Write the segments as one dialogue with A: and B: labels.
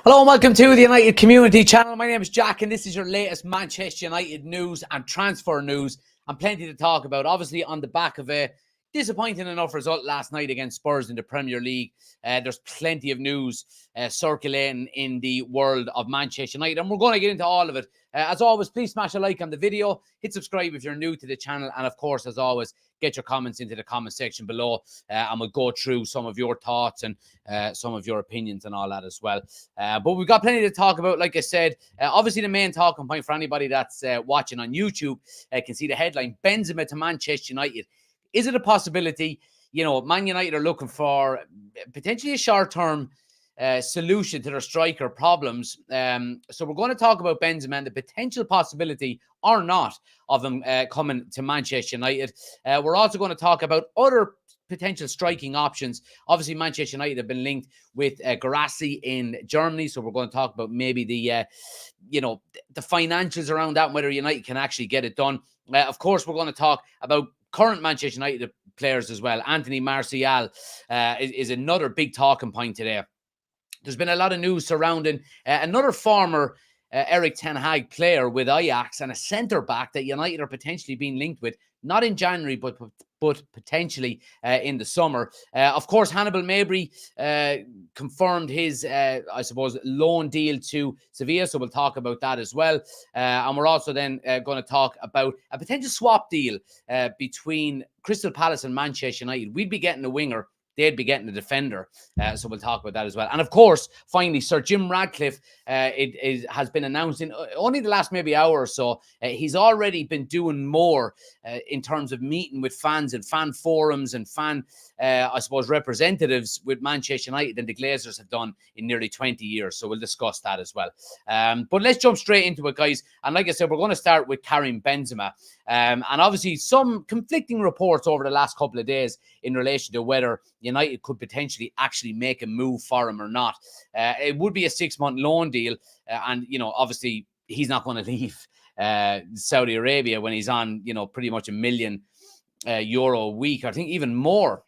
A: Hello and welcome to the United Community Channel. My name is Jack and this is your latest Manchester United news and transfer news, and plenty to talk about. Obviously on the back of a disappointing enough result last night against Spurs in the Premier League, there's plenty of news circulating in the world of Manchester United, and we're going to get into all of it. As always, please smash a like on the video, hit subscribe if you're new to the channel, and of course, as always, get your comments into the comment section below, and we'll go through some of your thoughts and some of your opinions and all that as well. But we've got plenty to talk about. Like I said, obviously the main talking point for anybody that's watching on YouTube can see the headline: Benzema to Manchester United. Is it a possibility? You know, Man United are looking for potentially a short-term solution to their striker problems. So we're going to talk about Benzema and the potential possibility or not of him coming to Manchester United. We're also going to talk about other potential striking options. Obviously, Manchester United have been linked with Guirassy in Germany, so we're going to talk about maybe the financials around that and whether United can actually get it done. Of course, we're going to talk about current Manchester United players as well. Anthony Martial is another big talking point today. There's been a lot of news surrounding another former Erik ten Hag player with Ajax and a centre-back that United are potentially being linked with, not in January, but potentially in the summer. Of course, Hannibal Mabry confirmed his, I suppose, loan deal to Sevilla, so we'll talk about that as well. And we're also then going to talk about a potential swap deal between Crystal Palace and Manchester United. We'd be getting a winger, they'd be getting a defender. So we'll talk about that as well. And of course, finally, Sir Jim Ratcliffe has been announced in only the last maybe hour or so. He's already been doing more in terms of meeting with fans and fan forums and fan, I suppose, representatives with Manchester United than the Glazers have done in nearly 20 years. So we'll discuss that as well. But let's jump straight into it, guys. And like I said, we're going to start with Karim Benzema. And obviously some conflicting reports over the last couple of days in relation to whether United could potentially actually make a move for him or not. It would be a 6-month loan deal. And, you know, obviously he's not going to leave Saudi Arabia when he's on, you know, pretty much €1 million a week. I think even more.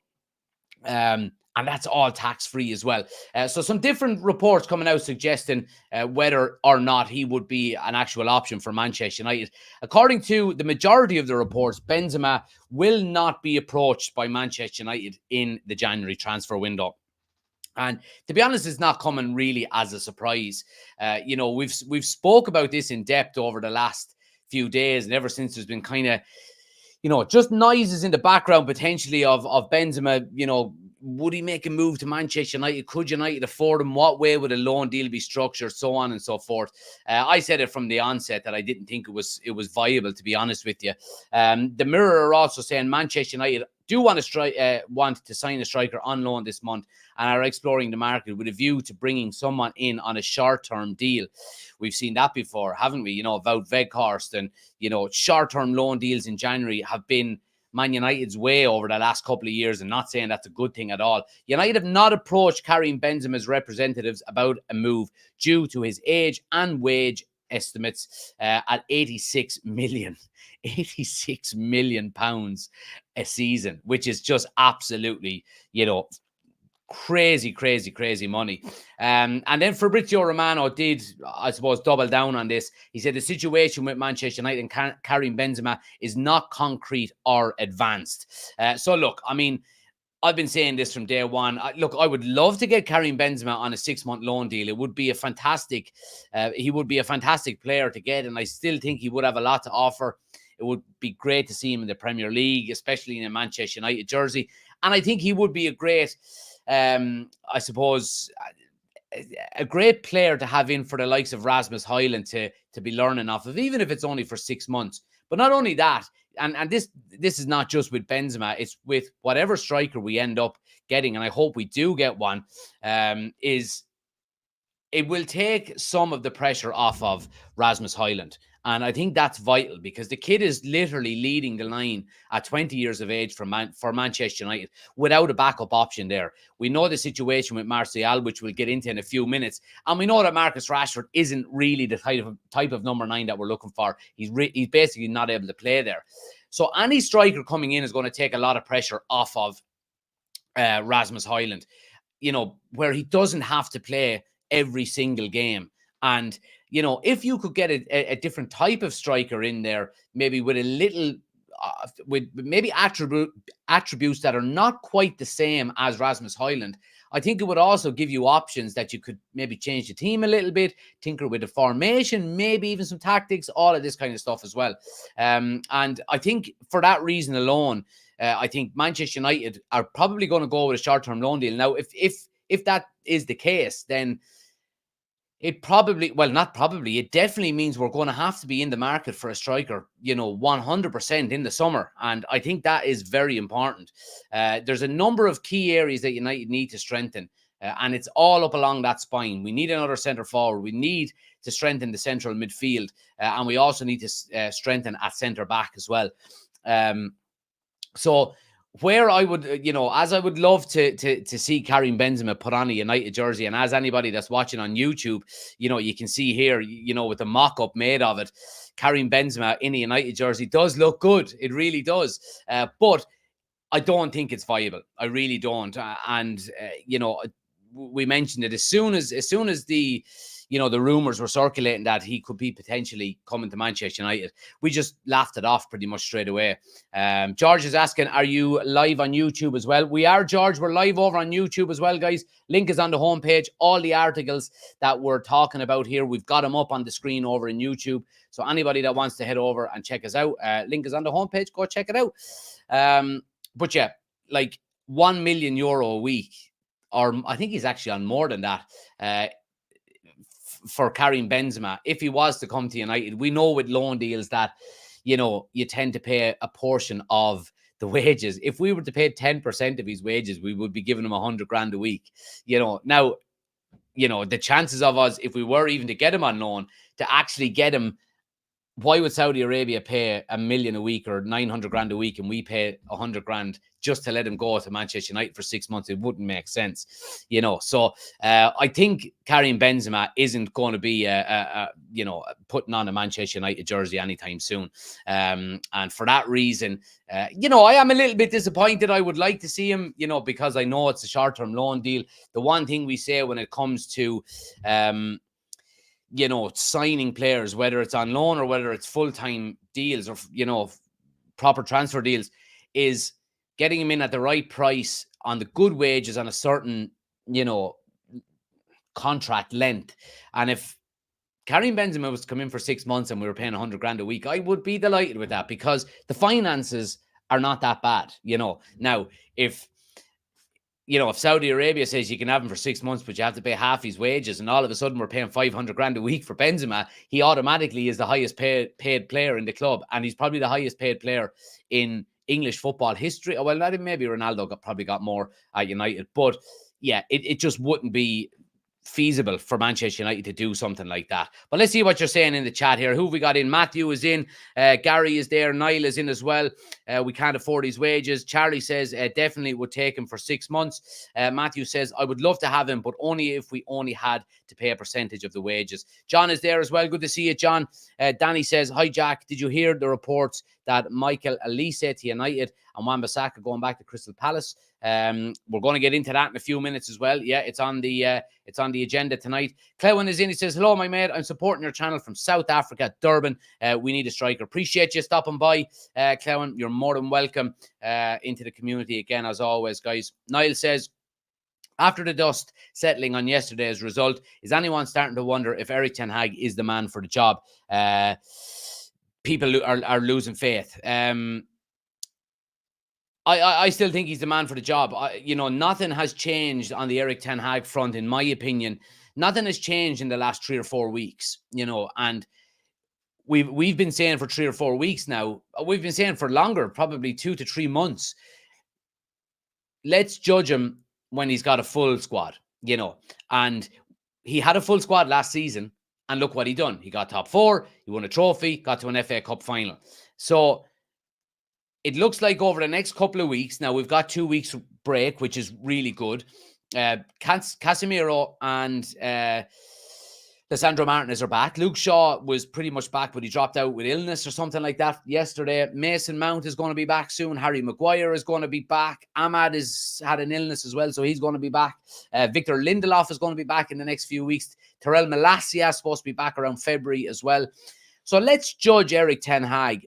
A: And that's all tax-free as well. So some different reports coming out suggesting whether or not he would be an actual option for Manchester United. According to the majority of the reports, Benzema will not be approached by Manchester United in the January transfer window. And to be honest, it's not coming really as a surprise. You know, we've spoke about this in depth over the last few days, and ever since there's been kind of, you know, just noises in the background potentially of Benzema, you know, would he make a move to Manchester United? Could United afford him? What way would a loan deal be structured? So on and so forth. I said it from the onset that I didn't think it was viable, to be honest with you. The Mirror are also saying Manchester United do want to sign a striker on loan this month and are exploring the market with a view to bringing someone in on a short-term deal. We've seen that before, haven't we? You know, about Weghorst, and, you know, short-term loan deals in January have been Man United's way over the last couple of years, and not saying that's a good thing at all. United have not approached Karim Benzema's representatives about a move due to his age and wage estimates at 86 million pounds a season, which is just absolutely, you know, crazy money. And then Fabrizio Romano did, I suppose, double down on this. He said the situation with Manchester United and Karim Benzema is not concrete or advanced. So look, I mean, I've been saying this from day one. Look, I would love to get Karim Benzema on a 6-month loan deal. It would be a fantastic, he would be a fantastic player to get, and I still think he would have a lot to offer. It would be great to see him in the Premier League, especially in a Manchester United jersey. And I think he would be a great, I suppose, a great player to have in for the likes of Rasmus Højlund to be learning off of, even if it's only for 6 months. But not only that, and this is not just with Benzema, it's with whatever striker we end up getting, and I hope we do get one, is it will take some of the pressure off of Rasmus Højlund. And I think that's vital because the kid is literally leading the line at 20 years of age for Manchester United without a backup option there. We know the situation with Martial, which we'll get into in a few minutes. And we know that Marcus Rashford isn't really the type of number 9 that we're looking for. He's basically not able to play there. So any striker coming in is going to take a lot of pressure off of Rasmus Højlund, you know, where he doesn't have to play every single game. And, you know, if you could get a different type of striker in there, maybe with a little, with maybe attributes that are not quite the same as Rasmus Højlund, I think it would also give you options that you could maybe change the team a little bit, tinker with the formation, maybe even some tactics, all of this kind of stuff as well. And I think for that reason alone, I think Manchester United are probably going to go with a short-term loan deal. Now, if that is the case, then it probably, well, not probably, it definitely means we're going to have to be in the market for a striker, you know, 100% in the summer. And I think that is very important. There's a number of key areas that United need to strengthen. And it's all up along that spine. We need another centre forward. We need to strengthen the central midfield. And we also need to strengthen at centre back as well. So where I would, you know, as I would love to see Karim Benzema put on a United jersey, and as anybody that's watching on YouTube, you know, you can see here, you know, with the mock-up made of it, Karim Benzema in a United jersey does look good. It really does. But I don't think it's viable. I really don't. You know, we mentioned it as soon as the, you know, the rumors were circulating that he could be potentially coming to Manchester United, we just laughed it off pretty much straight away. George is asking, are you live on YouTube as well? We are, George. We're live over on YouTube as well, guys. Link is on the homepage. All the articles that we're talking about here, we've got them up on the screen over in YouTube. So anybody that wants to head over and check us out, link is on the homepage. Go check it out. But yeah, like €1 million a week, or I think he's actually on more than that, for Karim Benzema, if he was to come to United. We know with loan deals that, you know, you tend to pay a portion of the wages. If we were to pay 10% of his wages, we would be giving him 100 grand a week. You know, now, you know, the chances of us, if we were even to get him on loan, to actually get him, why would Saudi Arabia pay $1 million a week or 900 grand a week and we pay 100 grand just to let him go to Manchester United for 6 months? It wouldn't make sense, you know. So I think Karim Benzema isn't going to be, you know, putting on a Manchester United jersey anytime soon. And for that reason, you know, I am a little bit disappointed. I would like to see him, you know, because I know it's a short-term loan deal. The one thing we say when it comes to, you know, signing players, whether it's on loan or whether it's full-time deals or, you know, proper transfer deals, is getting him in at the right price on the good wages on a certain, you know, contract length. And if Karim Benzema was to come in for 6 months and we were paying 100 grand a week, I would be delighted with that because the finances are not that bad, you know. Now, if Saudi Arabia says you can have him for 6 months, but you have to pay half his wages, and all of a sudden we're paying 500 grand a week for Benzema, he automatically is the highest paid player in the club. And he's probably the highest paid player in English football history. Well, not even, maybe Ronaldo probably got more at United. But yeah, it just wouldn't be feasible for Manchester United to do something like that. But let's see what you're saying in the chat here. Who have we got in? Matthew is in. Gary is there. Niall is in as well. We can't afford his wages. Charlie says definitely would take him for 6 months. Matthew says, I would love to have him, but only if we only had to pay a percentage of the wages. John is there as well. Good to see you, John. Danny says, hi, Jack. Did you hear the reports that Michael Elise to United and Wan-Bissaka going back to Crystal Palace? We're going to get into that in a few minutes as well. Yeah, it's on the agenda tonight. Clewin is in. He says, hello, my mate. I'm supporting your channel from South Africa, Durban. We need a striker. Appreciate you stopping by, Clewin. You're more than welcome into the community again, as always, guys. Niall says, after the dust settling on yesterday's result, is anyone starting to wonder if Erik ten Hag is the man for the job? People are losing faith. I still think he's the man for the job. Nothing has changed on the Erik ten Hag front, in my opinion. Nothing has changed in the last 3 or 4 weeks, and we've been saying for 3 or 4 weeks now, we've been saying for longer, probably 2 to 3 months, let's judge him when he's got a full squad, and he had a full squad last season, and look what he done. He got top 4, he won a trophy, got to an FA Cup final. So it looks like over the next couple of weeks, now we've got 2 weeks break, which is really good. Casemiro and Lisandro Martinez are back. Luke Shaw was pretty much back, but he dropped out with illness or something like that yesterday. Mason Mount is going to be back soon. Harry Maguire is going to be back. Ahmad has had an illness as well, so he's going to be back. Victor Lindelof is going to be back in the next few weeks. Terrell Malacia is supposed to be back around February as well. So let's judge Erik ten Hag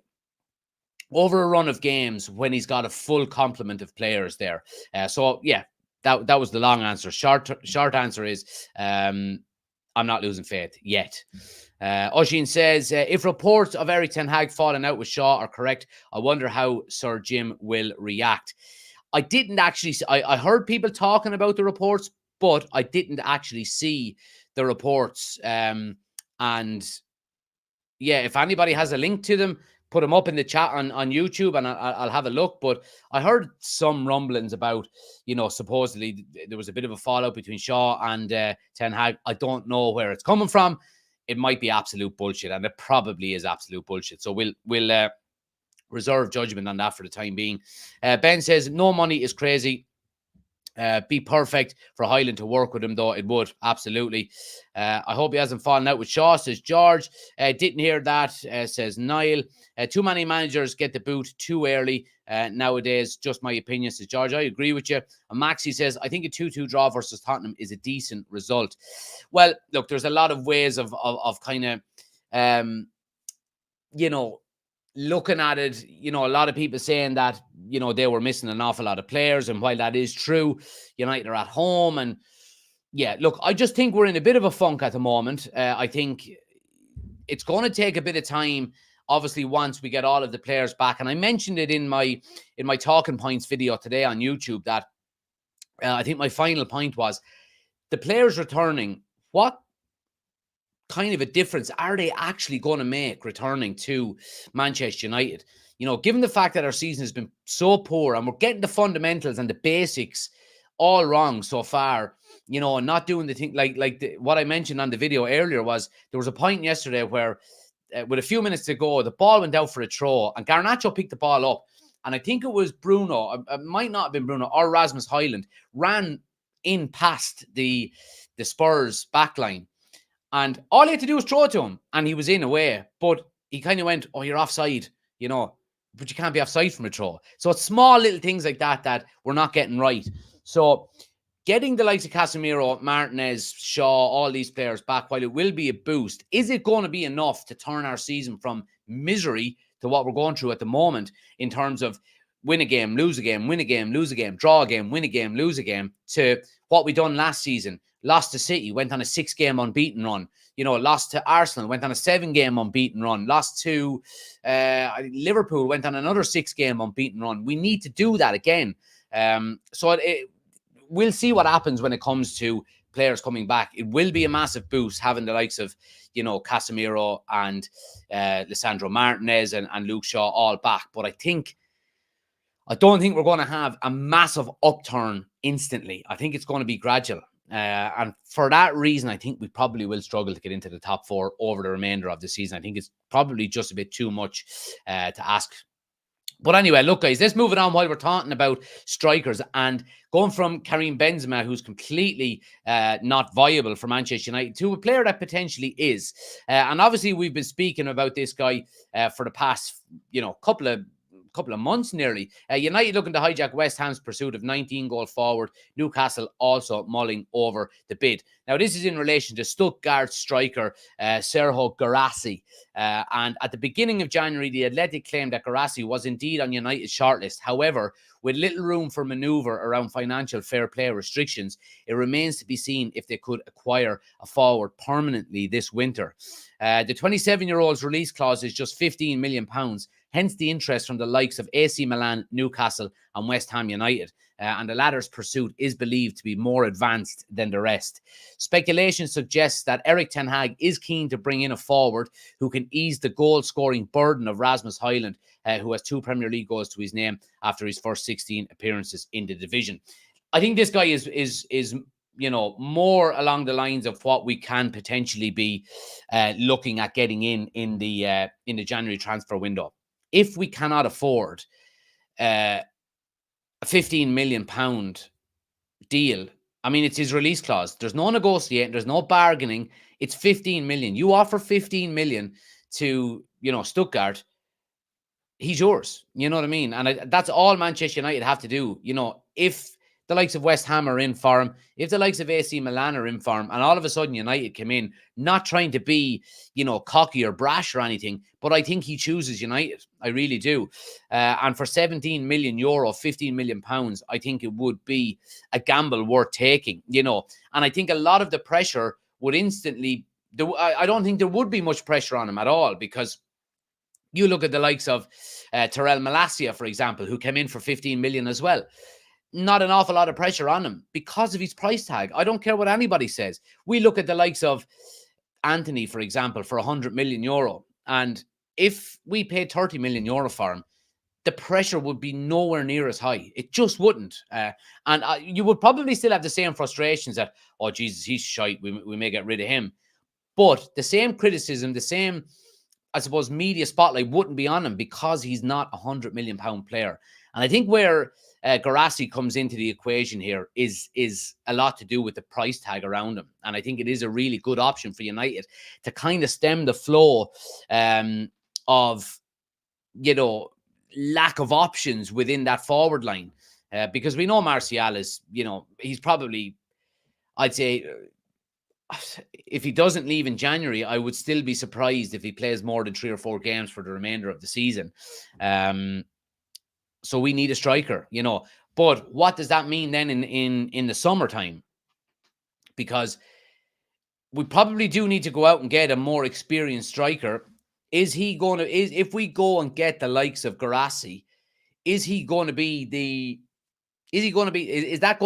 A: over a run of games when he's got a full complement of players there. So yeah, that was the long answer. Short answer is I'm not losing faith yet. Oshin says, if reports of Erik ten Hag falling out with Shaw are correct, I wonder how Sir Jim will react. I didn't actually, I heard people talking about the reports, but I didn't actually see the reports. And yeah, if anybody has a link to them, put them up in the chat on YouTube and I'll have a look. But I heard some rumblings about, supposedly there was a bit of a fallout between Shaw and ten Hag. I don't know where it's coming from. It might be absolute bullshit, and it probably is absolute bullshit. So we'll reserve judgment on that for the time being. Ben says, no money is crazy. Be perfect for Highland to work with him, though. It would, absolutely. I hope he hasn't fallen out with Shaw, says George. Didn't hear that, says Niall. Too many managers get the boot too early nowadays. Just my opinion, says George. I agree with you. And Maxie says, I think a 2-2 draw versus Tottenham is a decent result. Well, look, there's a lot of ways of kind of, looking at it, a lot of people saying that, they were missing an awful lot of players. And while that is true, United are at home. And yeah, look, I just think we're in a bit of a funk at the moment. I think it's going to take a bit of time, obviously, once we get all of the players back. And I mentioned it in my Talking Points video today on YouTube that I think my final point was the players returning. What kind of a difference are they actually going to make returning to Manchester United? Given the fact that our season has been so poor and we're getting the fundamentals and the basics all wrong so far, not doing the thing like what I mentioned on the video earlier was there was a point yesterday where with a few minutes to go, the ball went out for a throw and Garnacho picked the ball up. And I think it was Bruno, it might not have been Bruno, or Rasmus Højlund, ran in past the Spurs backline. And all he had to do was throw it to him, and he was in away. But he kind of went, oh, you're offside, but you can't be offside from a throw. So it's small little things like that we're not getting right. So getting the likes of Casemiro, Martinez, Shaw, all these players back, while it will be a boost, is it going to be enough to turn our season from misery to what we're going through at the moment in terms of win a game, lose a game, win a game, lose a game, draw a game, win a game, lose a game, to what we done last season? Lost to City, went on a 6-game unbeaten run. Lost to Arsenal, went on a 7-game unbeaten run. Lost to Liverpool, went on another 6-game unbeaten run. We need to do that again. So we'll see what happens when it comes to players coming back. It will be a massive boost having the likes of, Casemiro and Lisandro Martinez and Luke Shaw all back. But I don't think we're going to have a massive upturn instantly. I think it's going to be gradual. And for that reason, I think we probably will struggle to get into the top 4 over the remainder of the season. I think it's probably just a bit too much to ask. But anyway, look, guys, let's move it on while we're talking about strikers and going from Karim Benzema, who's completely not viable for Manchester United, to a player that potentially is. And obviously, we've been speaking about this guy for the past, couple of months nearly. United looking to hijack West Ham's pursuit of 19-goal forward. Newcastle also mulling over the bid. Now, this is in relation to Stuttgart striker Sergio Guirassy. And at the beginning of January, the Athletic claimed that Guirassy was indeed on United's shortlist. However, with little room for manoeuvre around financial fair play restrictions, it remains to be seen if they could acquire a forward permanently this winter. The 27-year-old's release clause is just £15 million, hence the interest from the likes of AC Milan, Newcastle and West Ham United. And the latter's pursuit is believed to be more advanced than the rest. Speculation suggests that Erik ten Hag is keen to bring in a forward who can ease the goal-scoring burden of Rasmus Højlund, who has 2 Premier League goals to his name after his first 16 appearances in the division. I think this guy is more along the lines of what we can potentially be looking at getting in the January transfer window. If we cannot afford a £15 million deal I mean, it's his release clause. There's no negotiating. There's no bargaining. It's 15 million. You offer 15 million to, Stuttgart, he's yours. You know what I mean? And that's all Manchester United have to do. If the likes of West Ham are in for him, if the likes of AC Milan are in for him, and all of a sudden United come in, not trying to be, cocky or brash or anything, but I think he chooses United. I really do. And for 17 million euro, 15 million pounds, I think it would be a gamble worth taking, And I think a lot of the pressure would instantly, I don't think there would be much pressure on him at all, because you look at the likes of Terrell Malacia, for example, who came in for 15 million as well. Not an awful lot of pressure on him because of his price tag. I don't care what anybody says. We look at the likes of Anthony, for example, for 100 million euro. And if we paid 30 million euro for him, the pressure would be nowhere near as high. It just wouldn't. And you would probably still have the same frustrations that, oh, Jesus, he's shite. We may get rid of him. But the same criticism, the same, I suppose, media spotlight wouldn't be on him because he's not a £100 million player. And I think where Guirassy comes into the equation here is a lot to do with the price tag around him. And I think it is a really good option for United to kind of stem the flow of, lack of options within that forward line. Because we know Martial is, he's probably, I'd say, if he doesn't leave in January, I would still be surprised if he plays more than 3 or 4 games for the remainder of the season. So we need a striker, But what does that mean then in the summertime? Because we probably do need to go out and get a more experienced striker. Is if we go and get the likes of Guirassy, is that going to be it? Is that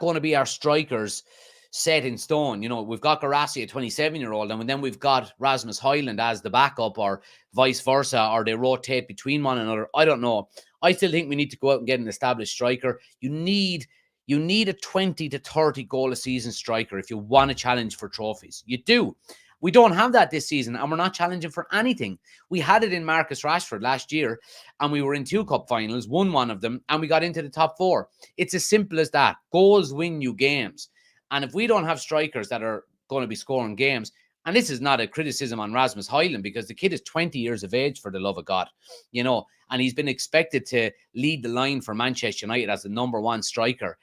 A: going to be our strikers set in stone? We've got Guirassy, a 27-year-old, and then we've got Rasmus Højlund as the backup, or vice versa, or they rotate between one another. I don't know. I still think we need to go out and get an established striker. You need a 20 to 30 goal a season striker if you want to challenge for trophies. You do. We don't have that this season, and we're not challenging for anything. We had it in Marcus Rashford last year, and we were in 2 cup finals, won one of them, and we got into the top 4. It's as simple as that. Goals win you games. And if we don't have strikers that are going to be scoring games, and this is not a criticism on Rasmus Højlund, because the kid is 20 years of age, for the love of God, and he's been expected to lead the line for Manchester United as the number 1 striker.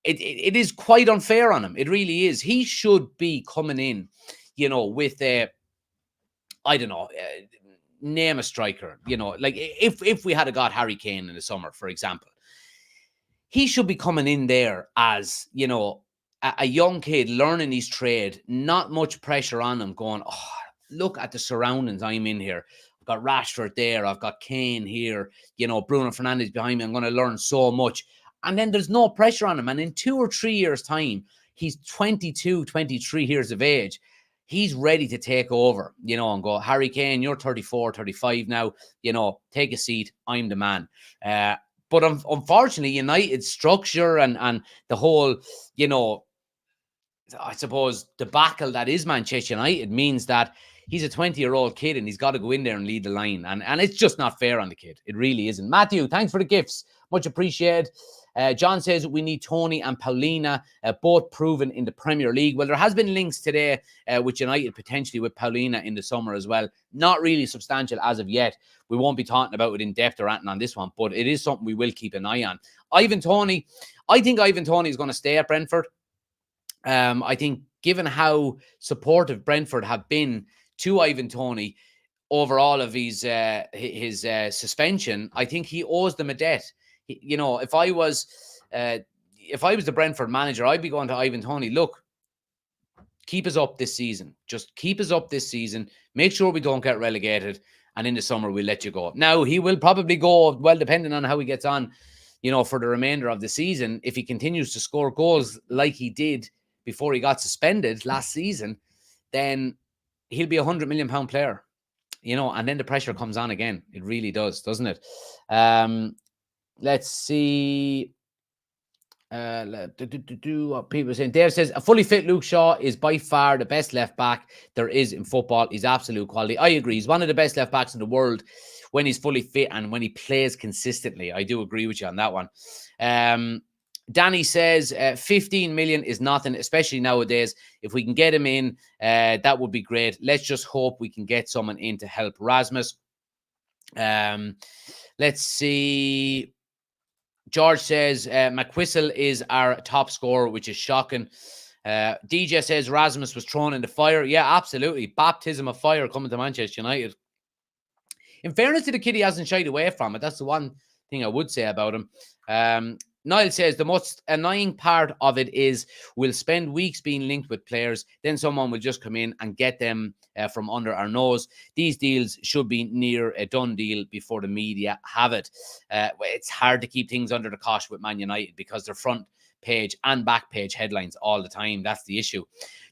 A: It is quite unfair on him. It really is. He should be coming in, with I don't know, name a striker, like if we had got Harry Kane in the summer, for example, he should be coming in there as, a young kid learning his trade, not much pressure on him, going, oh, look at the surroundings I'm in here. I've got Rashford there. I've got Kane here. Bruno Fernandes behind me. I'm going to learn so much. And then there's no pressure on him. And in 2 or 3 years' time, he's 22, 23 years of age. He's ready to take over, and go, Harry Kane, you're 34, 35 now. Take a seat. I'm the man. But unfortunately, United's structure and the whole, I suppose, debacle that is Manchester United means that he's a 20-year-old kid and he's got to go in there and lead the line. And it's just not fair on the kid. It really isn't. Matthew, thanks for the gifts. Much appreciated. John says we need Tony and Paulina, both proven in the Premier League. Well, there has been links today with United, potentially with Paulina in the summer as well. Not really substantial as of yet. We won't be talking about it in depth or anything on this one, but it is something we will keep an eye on. Ivan Toney, I think Ivan Toney is going to stay at Brentford. I think given how supportive Brentford have been to Ivan Toney over all of his suspension, I think he owes them a debt. If I was the Brentford manager, I'd be going to Ivan Toney, look, keep us up this season. Just keep us up this season. Make sure we don't get relegated. And in the summer, we'll let you go. Now, he will probably go, well, depending on how he gets on, for the remainder of the season. If he continues to score goals like he did before he got suspended last season, then he'll be a £100 million player, and then the pressure comes on again. It really does, doesn't it? Let's see. What people are saying. Dave says, a fully fit Luke Shaw is by far the best left back there is in football. He's absolute quality. I agree. He's one of the best left backs in the world when he's fully fit and when he plays consistently. I do agree with you on that one. Danny says 15 million is nothing, especially nowadays. If we can get him in, that would be great. Let's just hope we can get someone in to help Rasmus. Let's see. George says McWhistle is our top scorer, which is shocking. DJ says Rasmus was thrown in the fire. Yeah, absolutely. Baptism of fire coming to Manchester United. In fairness to the kid, he hasn't shied away from it. That's the one thing I would say about him. Niall says the most annoying part of it is we'll spend weeks being linked with players, then someone will just come in and get them from under our nose. These deals should be near a done deal before the media have it. It's hard to keep things under the cosh with Man United because they're front page and back page headlines all the time. That's the issue.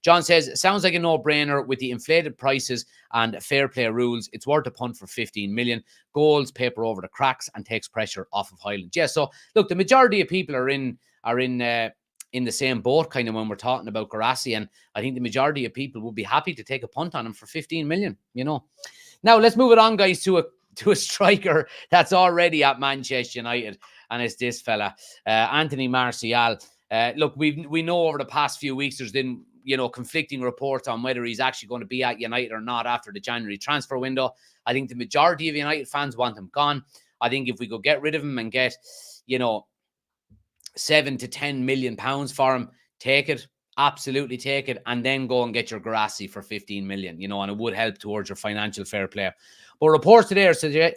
A: John says, sounds like a no-brainer with the inflated prices and fair play rules. It's worth a punt for 15 million. Goals paper over the cracks and takes pressure off of Highland. Yeah, so look, the majority of people are in the same boat kind of when we're talking about Garassi, and I think the majority of people would be happy to take a punt on him for 15 million, you know. Now, let's move it on, guys, to a striker that's already at Manchester United, and it's this fella, Anthony Martial. Look, we know over the past few weeks there's been, you know, conflicting reports on whether he's actually going to be at United or not after the January transfer window. I think the majority of United fans want him gone. I think if we could get rid of him and get, you know, 7 to 10 million pounds for him, take it. Absolutely take it, and then go and get your Garassi for 15 million, you know, and it would help towards your financial fair play. But reports today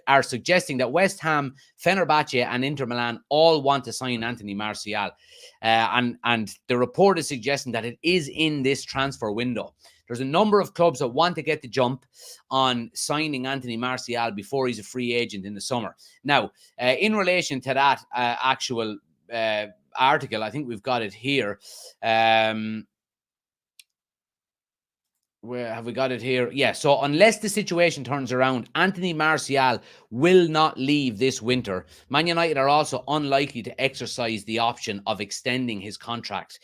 A: are suggesting that West Ham, Fenerbahce, and Inter Milan all want to sign Anthony Martial. And the report is suggesting that it is in this transfer window. There's a number of clubs that want to get the jump on signing Anthony Martial before he's a free agent in the summer. Now, in relation to that actual article, I think we've got it here. Where have we got it here? Yeah, so unless the situation turns around, Anthony Martial will not leave this winter. Man United are also unlikely to exercise the option of extending his contract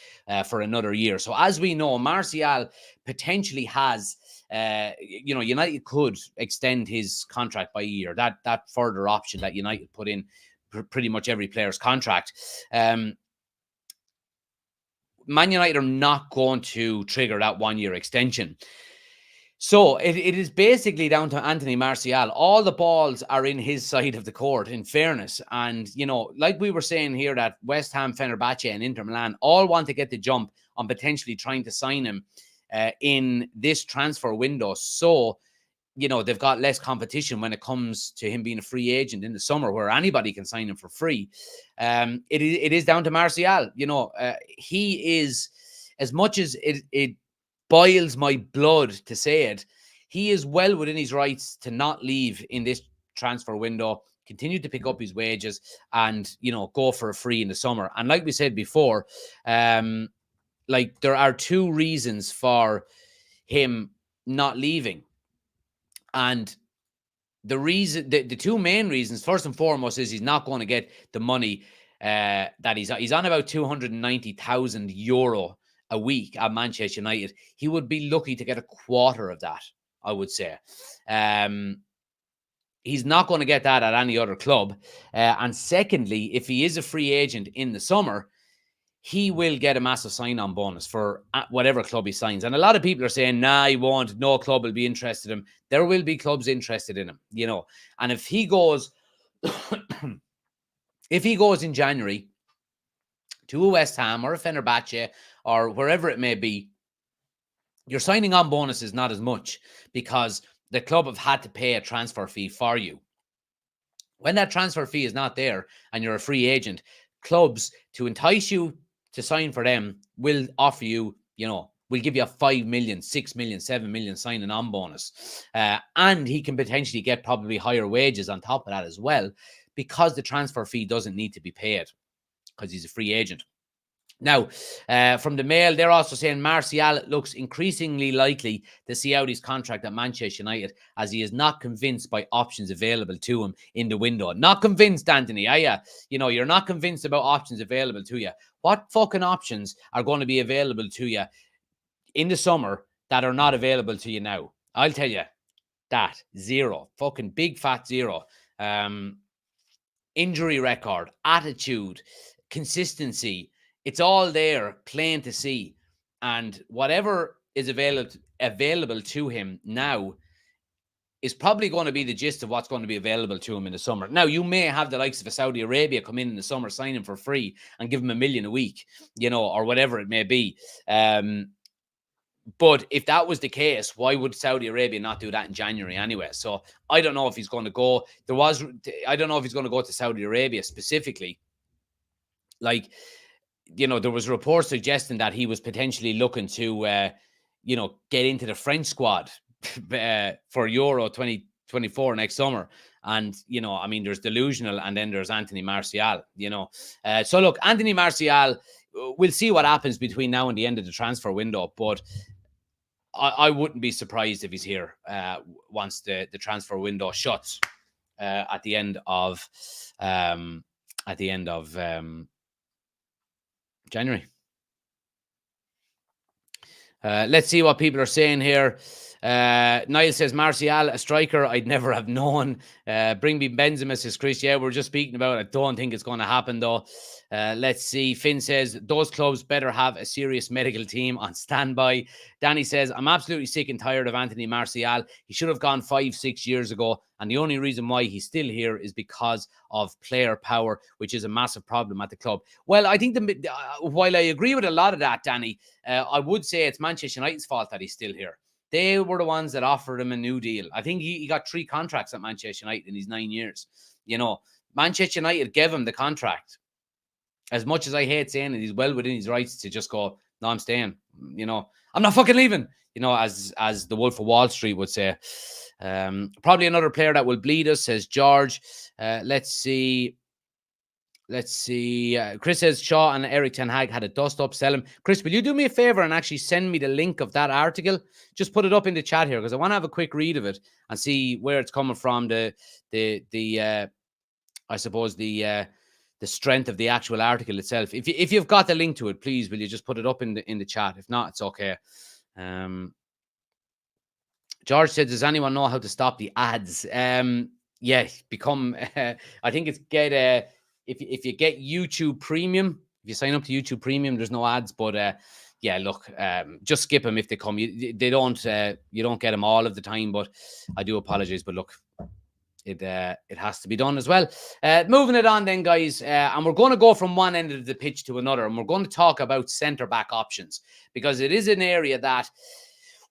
A: for another year. So as we know, Martial potentially has, you know, United could extend his contract by a year. That further option that United put in pretty much every player's contract. Man United are not going to trigger that 1 year extension. So it is basically down to Anthony Martial. All the balls are in his side of the court, in fairness. And, you know, like we were saying here, that West Ham, Fenerbahce, and Inter Milan all want to get the jump on potentially trying to sign him in this transfer window. So, you know, they've got less competition when it comes to him being a free agent in the summer, where anybody can sign him for free. It is down to Martial. You know, he is, as much as it boils my blood to say it, he is well within his rights to not leave in this transfer window, continue to pick up his wages, and, you know, go for a free in the summer. And like we said before, like, there are two reasons for him not leaving. And the two main reasons, first and foremost, is he's not going to get the money that he's on about 290,000 euro a week at Manchester United. He would be lucky to get a quarter of that, I would say. He's not going to get that at any other club. And secondly, if he is a free agent in the summer, he will get a massive sign-on bonus for whatever club he signs. And a lot of people are saying, nah, he won't. No club will be interested in him. There will be clubs interested in him, you know. And if he goes, if he goes in January to a West Ham or a Fenerbahce or wherever it may be, your signing on bonus is not as much because the club have had to pay a transfer fee for you. When that transfer fee is not there and you're a free agent, clubs, to entice you to sign for them, will offer you, you know, will give you a 5 million, 6 million, 7 million signing on bonus. And he can potentially get probably higher wages on top of that as well, because the transfer fee doesn't need to be paid because he's a free agent. Now, from the Mail, they're also saying Martial looks increasingly likely to see out his contract at Manchester United, as he is not convinced by options available to him in the window. Not convinced, Anthony, are you? You know, you're not convinced about options available to you. What fucking options are going to be available to you in the summer that are not available to you now? I'll tell you that. Zero. Fucking big fat zero. Injury record, attitude, consistency. It's all there, plain to see. And whatever is available to him now is probably going to be the gist of what's going to be available to him in the summer. Now, you may have the likes of a Saudi Arabia come in the summer, sign him for free, and give him $1 million a week, or whatever it may be. But if that was the case, why would Saudi Arabia not do that in January anyway? So I don't know if he's going to go. I don't know if he's going to go to Saudi Arabia specifically. Like, there was reports suggesting that he was potentially looking to, get into the French squad for Euro 2024 next summer. And, there's Delusional and then there's Anthony Martial, So look, Anthony Martial, we'll see what happens between now and the end of the transfer window. But I wouldn't be surprised if he's here once the transfer window shuts at the end of January. Let's see what people are saying here. Niall says, Martial, a striker I'd never have known. Bring me Benzema, says Chris. Yeah, we're just speaking about it. I don't think it's going to happen, though. Let's see. Finn says, those clubs better have a serious medical team on standby. Danny says, I'm absolutely sick and tired of Anthony Martial. He should have gone 5-6 years ago. And the only reason why he's still here is because of player power, which is a massive problem at the club. Well, I think while I agree with a lot of that, Danny, I would say it's Manchester United's fault that he's still here. They were the ones that offered him a new deal. I think he got 3 contracts at Manchester United in his 9 years. Manchester United gave him the contract. As much as I hate saying it, he's well within his rights to just go, no, I'm staying. I'm not fucking leaving. As the Wolf of Wall Street would say. Probably another player that will bleed us, says George. Let's see. Chris says Shaw and Eric Ten Hag had a dust up. Sell him. Chris, will you do me a favor and actually send me the link of that article? Just put it up in the chat here because I want to have a quick read of it and see where it's coming from. I suppose the strength of the actual article itself. If you've got the link to it, please will you just put it up in the chat? If not, it's okay. George said, does anyone know how to stop the ads? Yeah, become. I think it's if you get YouTube Premium, if you sign up to YouTube Premium, there's no ads. But yeah, look, just skip them if they come. You don't get them all of the time. But I do apologize. But look, it has to be done as well. Moving it on then, guys, and we're going to go from one end of the pitch to another, and we're going to talk about centre back options because it is an area that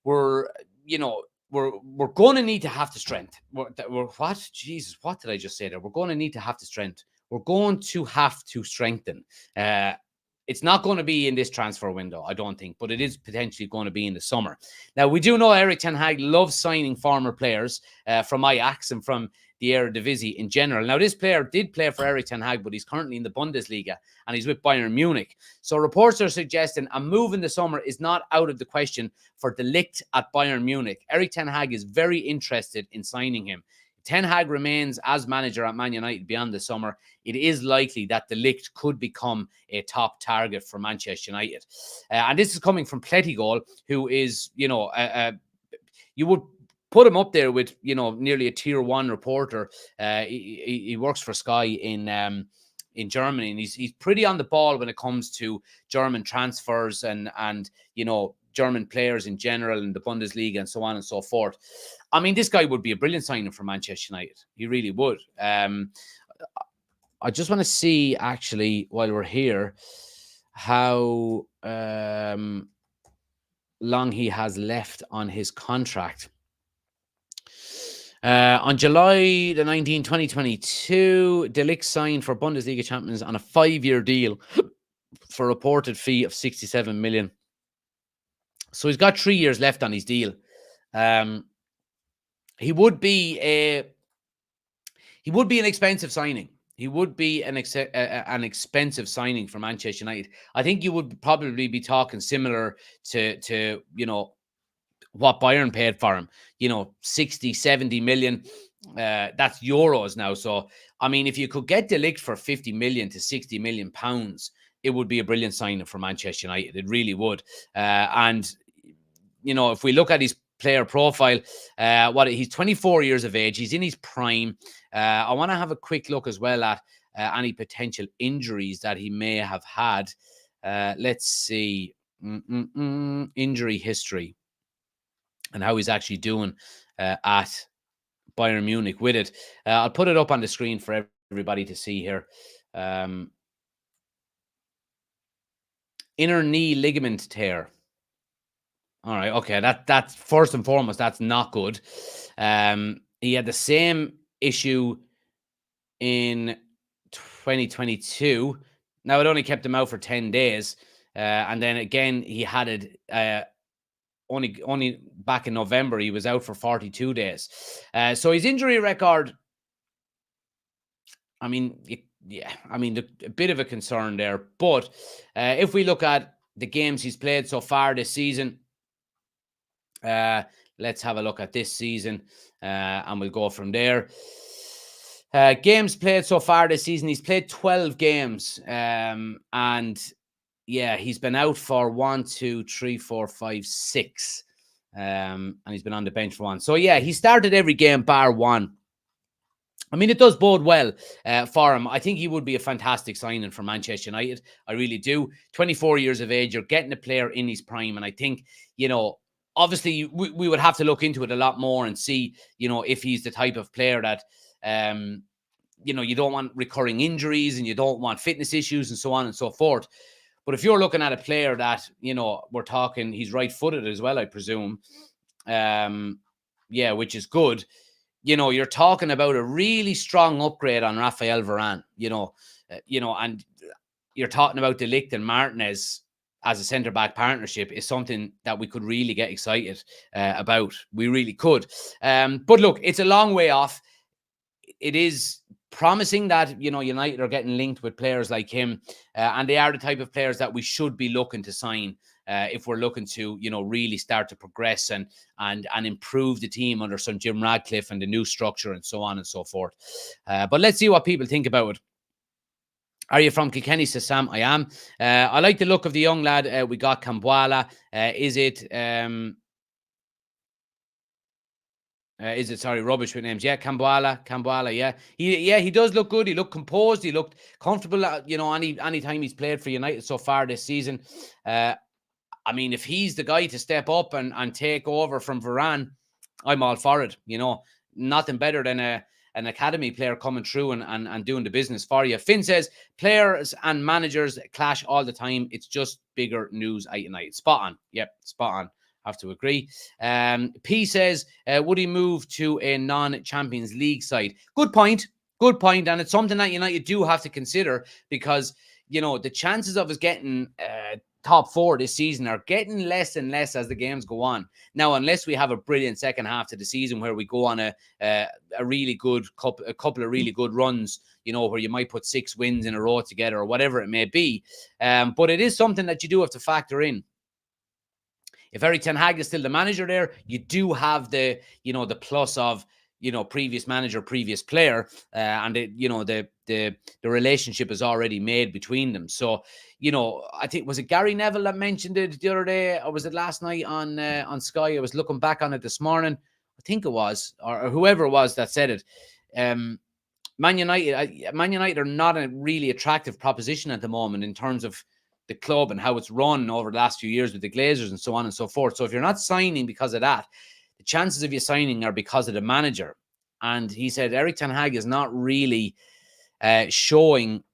A: we're going to need to have the strength. What? Jesus, what did I just say there? We're going to need to have the strength. We're going to have to strengthen. It's not going to be in this transfer window, I don't think, but it is potentially going to be in the summer. Now, we do know Eric Ten Hag loves signing former players from Ajax and from the Eredivisie in general. Now, this player did play for Eric Ten Hag, but he's currently in the Bundesliga and he's with Bayern Munich. So reports are suggesting a move in the summer is not out of the question for De Ligt at Bayern Munich. Eric Ten Hag is very interested in signing him. Ten Hag remains as manager at Man United beyond the summer. It is likely that De Ligt could become a top target for Manchester United. And this is coming from Plettigol, who is, you would put him up there with, nearly a tier 1 reporter. He works for Sky in Germany, and he's pretty on the ball when it comes to German transfers and German players in general and the Bundesliga and so on and so forth. I mean, this guy would be a brilliant signing for Manchester United. He really would. I just want to see, actually, while we're here, how long he has left on his contract. On July the 19th, 2022, De Ligt signed for Bundesliga champions on a 5-year deal for a reported fee of 67 million. So he's got 3 years left on his deal. He would be an expensive signing. He would be an expensive signing for Manchester United. I think you would probably be talking similar to what Bayern paid for him, 60, 70 million. That's euros now. So, I mean, if you could get De Ligt for 50 million to 60 million pounds, it would be a brilliant signing for Manchester United. It really would. And, if we look at his player profile, he's 24 years of age. He's in his prime. I want to have a quick look as well at any potential injuries that he may have had. Let's see. Injury history and how he's actually doing at Bayern Munich with it. I'll put it up on the screen for everybody to see here. Inner knee ligament tear. All right, okay. That's first and foremost, that's not good. He had the same issue in 2022. Now it only kept him out for 10 days. And then again, he had it only back in November. He was out for 42 days. So his injury record, I mean, a bit of a concern there. But if we look at the games he's played so far this season, let's have a look at this season and we'll go from there. Games played so far this season, he's played 12 games. And yeah, he's been out for 1, 2, 3, 4, 5, 6. And he's been on the bench for 1. So yeah, he started every game bar 1. I mean, it does bode well for him. I think he would be a fantastic signing for Manchester United. I really do. 24 years of age, you're getting a player in his prime. And I think, obviously we would have to look into it a lot more and see, if he's the type of player that, you don't want recurring injuries and you don't want fitness issues and so on and so forth. But if you're looking at a player that, we're talking, he's right-footed as well, I presume. Which is good. You're talking about a really strong upgrade on Rafael Varane, and you're talking about De Ligt and Martinez as a centre-back partnership is something that we could really get excited about. We really could. But look, it's a long way off. It is promising that, United are getting linked with players like him, and they are the type of players that we should be looking to sign if we're looking to, really start to progress and improve the team under some Jim Radcliffe and the new structure and so on and so forth. But let's see what people think about it. Are you from Kilkenny? Says Sam. I am. I like the look of the young lad. We got Cambuala. Is it rubbish with names? Yeah, Cambuala, yeah. He does look good. He looked composed. He looked comfortable, any time he's played for United so far this season. I mean, if he's the guy to step up and take over from Varane, I'm all for it. Nothing better than an academy player coming through and doing the business for you. Finn says, players and managers clash all the time. It's just bigger news at United. Spot on. Yep, spot on. Have to agree. P says, would he move to a non-Champions League side? Good point. And it's something that United do have to consider because, the chances of us getting top 4 this season are getting less and less as the games go on. Now, unless we have a brilliant second half to the season where we go on a really good a couple of really good runs, where you might put 6 wins in a row together or whatever it may be. But it is something that you do have to factor in. If Erik ten Hag is still the manager there, you do have the plus of, previous manager, previous player, and the relationship is already made between them. So, I think, was it Gary Neville that mentioned it the other day, or was it last night on Sky? I was looking back on it this morning. I think it was, or whoever it was that said it. Man United are not a really attractive proposition at the moment in terms of the club and how it's run over the last few years with the Glazers and so on and so forth. So if you're not signing because of that, the chances of you signing are because of the manager. And he said Erik ten Hag is not really showing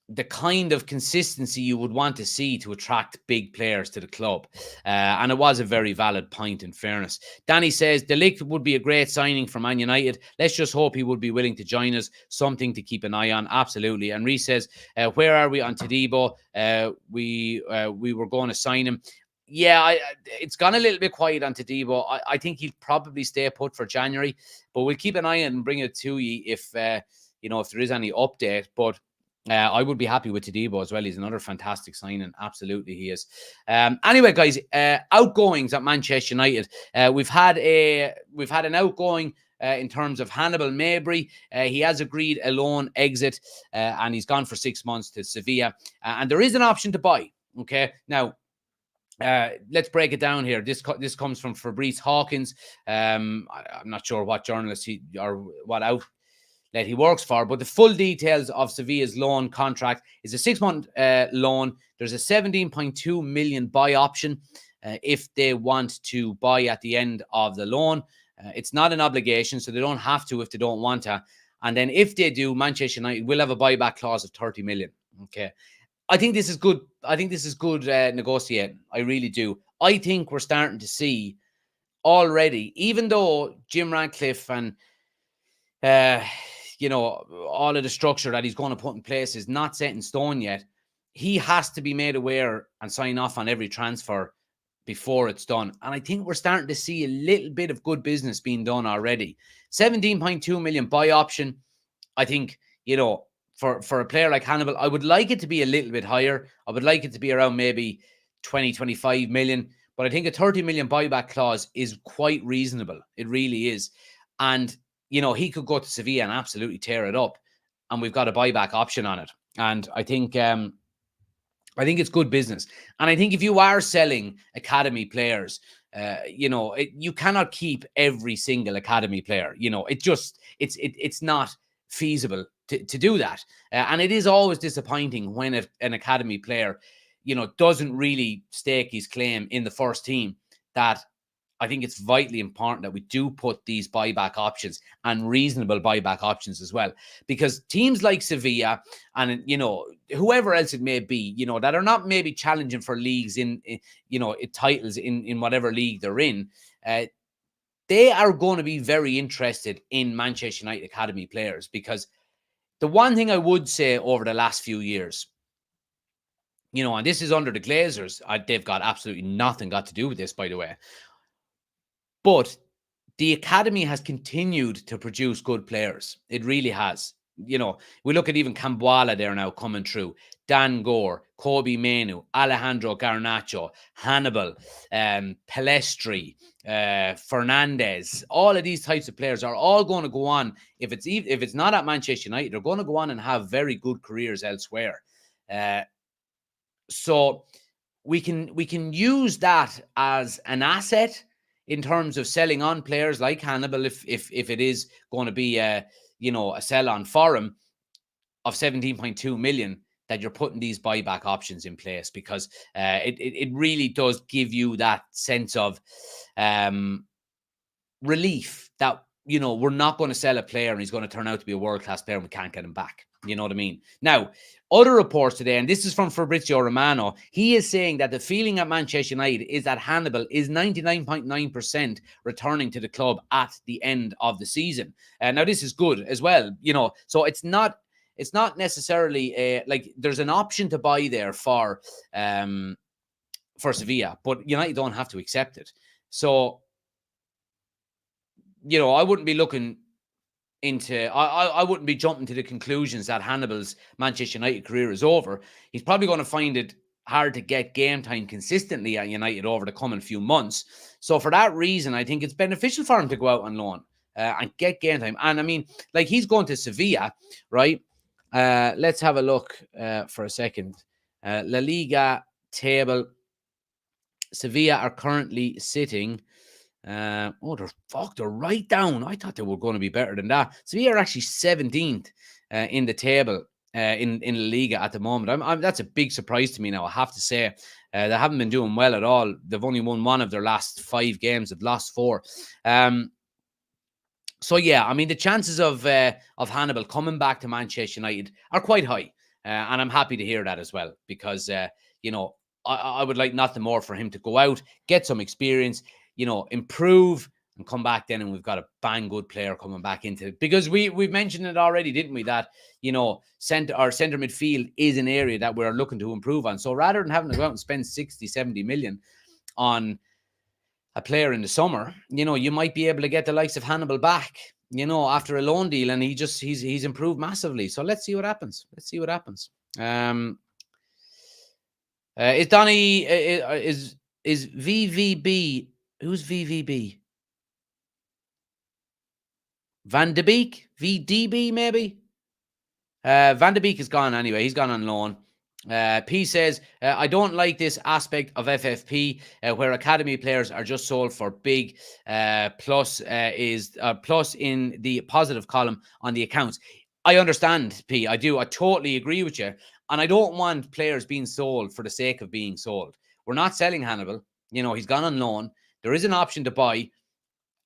A: the kind of consistency you would want to see to attract big players to the club. And it was a very valid point, in fairness. Danny says, De Ligt would be a great signing for Man United. Let's just hope he would be willing to join us. Something to keep an eye on. Absolutely. And Reece says, where are we on Todibo? We were going to sign him. Yeah, it's gone a little bit quiet on Todibo. I think he'll probably stay put for January. But we'll keep an eye on and bring it to you if there is any update. But I would be happy with Todibo as well. He's another fantastic signing. Absolutely, he is. Anyway, guys, outgoings at Manchester United. We've had an outgoing in terms of Hannibal Mabry. He has agreed a loan exit, and he's gone for 6 months to Sevilla. And there is an option to buy. Okay, now. Let's break it down here. This comes from Fabrice Hawkins. I'm not sure what journalist or what that he works for. But the full details of Sevilla's loan contract is a 6-month loan. There's a 17.2 million buy option if they want to buy at the end of the loan. It's not an obligation, so they don't have to if they don't want to. And then if they do, Manchester United will have a buyback clause of 30 million. Okay. I think this is good. I think this is good negotiating. I really do. I think we're starting to see already, even though Jim Ratcliffe and all of the structure that he's going to put in place is not set in stone yet, he has to be made aware and sign off on every transfer before it's done. And I think we're starting to see a little bit of good business being done already. 17.2 million buy option. I think, for a player like Hannibal, I would like it to be a little bit higher. I would like it to be around maybe 20, 25 million. But I think a 30 million buyback clause is quite reasonable. It really is. And, he could go to Sevilla and absolutely tear it up. And we've got a buyback option on it. And I think it's good business. And I think if you are selling academy players, you cannot keep every single academy player. It's not feasible to do that. And it is always disappointing when an academy player, doesn't really stake his claim in the first team. That I think it's vitally important that we do put these buyback options and reasonable buyback options as well, because teams like Sevilla and, whoever else it may be, that are not maybe challenging for leagues in titles in whatever league they're in, they are going to be very interested in Manchester United academy players. Because the one thing I would say over the last few years, and this is under the Glazers, they've got absolutely nothing got to do with this, by the way. But the academy has continued to produce good players. It really has. We look at even Cambuala there now coming through. Dan Gore, Kobe Menu, Alejandro Garnacho, Hannibal, Pelestri, Fernandez. All of these types of players are all going to go on. If it's not at Manchester United, they're going to go on and have very good careers elsewhere. So we can use that as an asset in terms of selling on players like Hannibal, if it is going to be a sell on for him of 17.2 million, that you're putting these buyback options in place, because it really does give you that sense of relief that, we're not going to sell a player and he's going to turn out to be a world-class player and we can't get him back. You know what I mean? Now, other reports today, and this is from Fabrizio Romano, he is saying that the feeling at Manchester United is that Hannibal is 99.9% returning to the club at the end of the season. Now, this is good as well, so it's not necessarily like there's an option to buy there for Sevilla, but United don't have to accept it. So, I wouldn't be looking into, I wouldn't be jumping to the conclusions that Hannibal's Manchester United career is over. He's probably going to find it hard to get game time consistently at United over the coming few months. So for that reason, I think it's beneficial for him to go out on loan and get game time. And I mean, like, he's going to Sevilla, right? Let's have a look for a second. La Liga table. Sevilla are currently sitting. They're right down. I thought they were going to be better than that. Sevilla are actually 17th in the table in La Liga at the moment. That's a big surprise to me now, I have to say. They haven't been doing well at all. They've only won one of their last 5 games. They've lost 4. So yeah, I mean, the chances of Hannibal coming back to Manchester United are quite high, and I'm happy to hear that as well, because I would like nothing more for him to go out, get some experience, improve, and come back then, and we've got a bang good player coming back into it. Because we've mentioned it already, didn't we, that center midfield is an area that we're looking to improve on. So rather than having to go out and spend 60, 70 million on a player in the summer, you might be able to get the likes of Hannibal back, after a loan deal, and he's improved massively. So let's see what happens. Is Donny is VVB? Who's VVB? Van de Beek? VDB maybe? Van de Beek is gone anyway. He's gone on loan. P says, I don't like this aspect of FFP where academy players are just sold for big plus in the positive column on the accounts. I understand, P. I do. I totally agree with you. And I don't want players being sold for the sake of being sold. We're not selling Hannibal. He's gone on loan. There is an option to buy.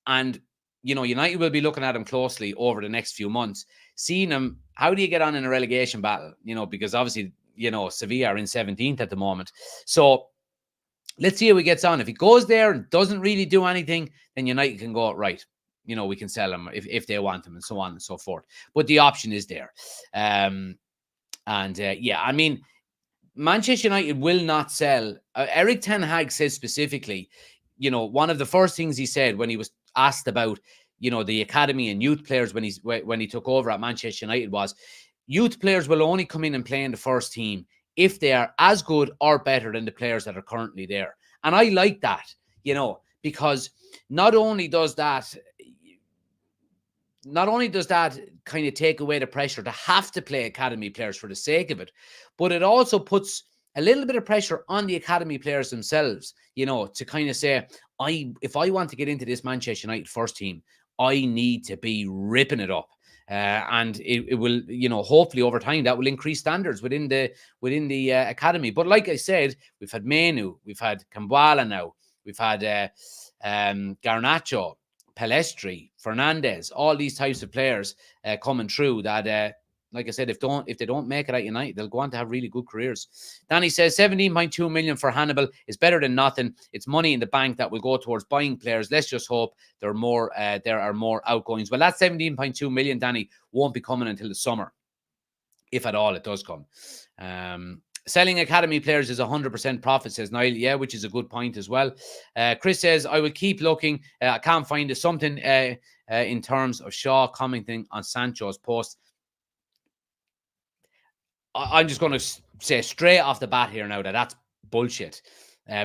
A: And, United will be looking at him closely over the next few months, seeing him. How do you get on in a relegation battle? Because obviously, Sevilla are in 17th at the moment. So let's see how he gets on. If he goes there and doesn't really do anything, then United can go, right, we can sell him if they want him, and so on and so forth. But the option is there. Manchester United will not sell. Eric Ten Hag says specifically, one of the first things he said when he was asked about, the academy and youth players when he took over at Manchester United was, youth players will only come in and play in the first team if they are as good or better than the players that are currently there. And I like that, because not only does that kind of take away the pressure to have to play academy players for the sake of it, but it also puts a little bit of pressure on the academy players themselves, to kind of say, if I want to get into this Manchester United first team, I need to be ripping it up. And it will, hopefully over time that will increase standards within the academy. But like I said, we've had Menu, we've had Kambwala now, we've had Garnacho, Pelestri, Fernandez, all these types of players coming through that, like I said, if they don't make it at United, they'll go on to have really good careers. Danny says 17.2 million for Hannibal is better than nothing. It's money in the bank that will go towards buying players. Let's just hope there are more outgoings. Well, that 17.2 million, Danny, won't be coming until the summer, if at all it does come. Selling academy players is 100% profit, says Niall. Yeah, which is a good point as well. Chris says, I will keep looking. I can't find something in terms of Shaw commenting on Sancho's post. I'm just going to say straight off the bat here now that that's bullshit,